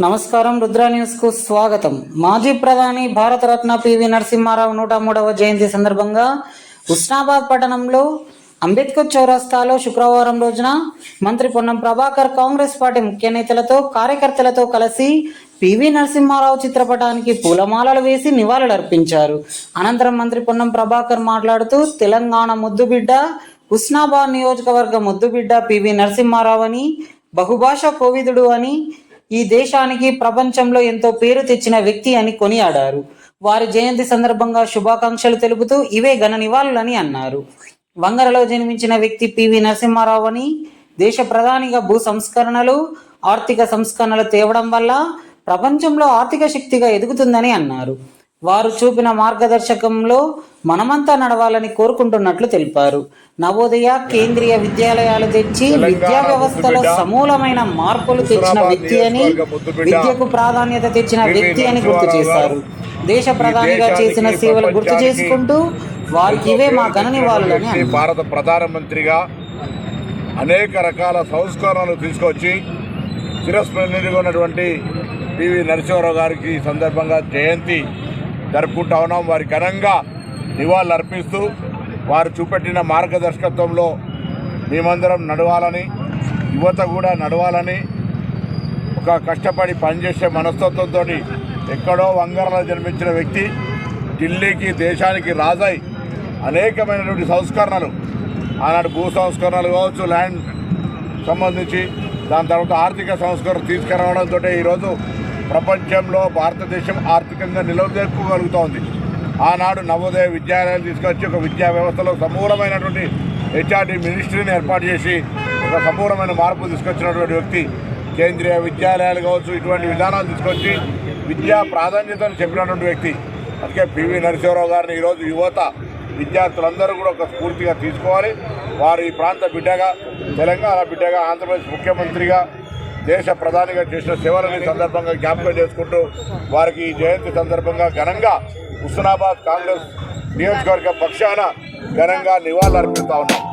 నమస్కారం. రుద్ర న్యూస్ కు స్వాగతం. మాజీ ప్రధాని భారతరత్న పివి నరసింహారావు 103వ జయంతి సందర్భంగా హుస్నాబాద్ పట్టణంలో అంబేద్కర్ చౌరస్తాలో శుక్రవారం రోజున మంత్రి పొన్నం ప్రభాకర్ కాంగ్రెస్ పార్టీ ముఖ్య నేతలతో కార్యకర్తలతో కలిసి పివి నరసింహారావు చిత్రపటానికి పూలమాలలు వేసి నివాళులర్పించారు. అనంతరం మంత్రి పొన్నం ప్రభాకర్ మాట్లాడుతూ తెలంగాణ ముద్దుబిడ్డ, హుస్నాబాద్ నియోజకవర్గ ముద్దుబిడ్డ పివి నరసింహారావు అని, బహుభాషా కోవిదుడు అని, ఈ దేశానికి ప్రపంచంలో ఎంతో పేరు తెచ్చిన వ్యక్తి అని కొనియాడారు. వారి జయంతి సందర్భంగా శుభాకాంక్షలు తెలుపుతూ ఇవే ఘన నివాళులని అన్నారు. వంగరలో జన్మించిన వ్యక్తి పివి నరసింహారావు అని, దేశ ప్రధానిగా భూ సంస్కరణలు, ఆర్థిక సంస్కరణలు తేవడం వల్ల ప్రపంచంలో ఆర్థిక శక్తిగా ఎదుగుతుందని అన్నారు. వారు చూపిన మార్గదర్శకంలో మనమంతా నడవాలని కోరుకుంటున్నట్లు తెలిపారు. నవోదయ, కేంద్రీయ విద్యాలయాలు తెచ్చి విద్యా వ్యవస్థలో సమూలమైన మార్పులు తెచ్చిన వ్యక్తి అని, విద్యకు ప్రాధాన్యత తెచ్చిన వ్యక్తి అని గుర్తు చేశారు. దేశ ప్రధానిగా చేసిన సేవలు గుర్తు చేసుకుంటూ వారికి ఇవే మా ఘన నివాళులని అన్నారు. భారత ప్రధానమంత్రిగా అనేక రకాల సంస్కరణలు తీసుకొచ్చి చిరస్మరణీయంగా ఉన్నటువంటి పివి నరసింహారావు గారికి సందర్భంగా జయంతి జరుపుకుంటా ఉన్నాం. వారి ఘనంగా నివాళులు అర్పిస్తూ వారు చూపెట్టిన మార్గదర్శకత్వంలో మేమందరం నడవాలని, యువత కూడా నడవాలని, ఒక కష్టపడి పనిచేసే మనస్తత్వంతో ఎక్కడో వంగరలో జన్మించిన వ్యక్తి ఢిల్లీకి, దేశానికి రాజై అనేకమైనటువంటి సంస్కరణలు, ఆనాడు భూ సంస్కరణలు కావచ్చు, ల్యాండ్ సంబంధించి, దాని తర్వాత ఆర్థిక సంస్కరణ తీసుకురావడంతో ఈరోజు ప్రపంచంలో భారతదేశం ఆర్థికంగా నిలదొక్కుగలుగుతోంది. ఆనాడు నవోదయ విద్యాలయాలు తీసుకొచ్చి ఒక విద్యా వ్యవస్థలో సమూలమైనటువంటి హెచ్ఆర్డి మినిస్ట్రీని ఏర్పాటు చేసి ఒక సమూలమైన మార్పు తీసుకొచ్చినటువంటి వ్యక్తి. కేంద్రీయ విద్యాలయాలు కావచ్చు, ఇటువంటి విధానాలు తీసుకొచ్చి విద్యా ప్రాధాన్యతను చెప్పినటువంటి వ్యక్తి. అందుకే పివి నరసింహారావు గారిని ఈరోజు యువత, విద్యార్థులందరూ కూడా ఒక స్ఫూర్తిగా తీసుకోవాలి. వారు ఈ ప్రాంత బిడ్డగా, తెలంగాణ బిడ్డగా, ఆంధ్రప్రదేశ్ ముఖ్యమంత్రిగా, దేశ ప్రధానిగా చేసిన సేవలని సందర్భంగా జ్ఞాపకం చేసుకుంటూ వారికి ఈ జయంతి సందర్భంగా ఘనంగా హుస్నాబాద్ కాంగ్రెస్ నియోజకవర్గ పక్షాన ఘనంగా నివాళులు అర్పిస్తా ఉన్నాం.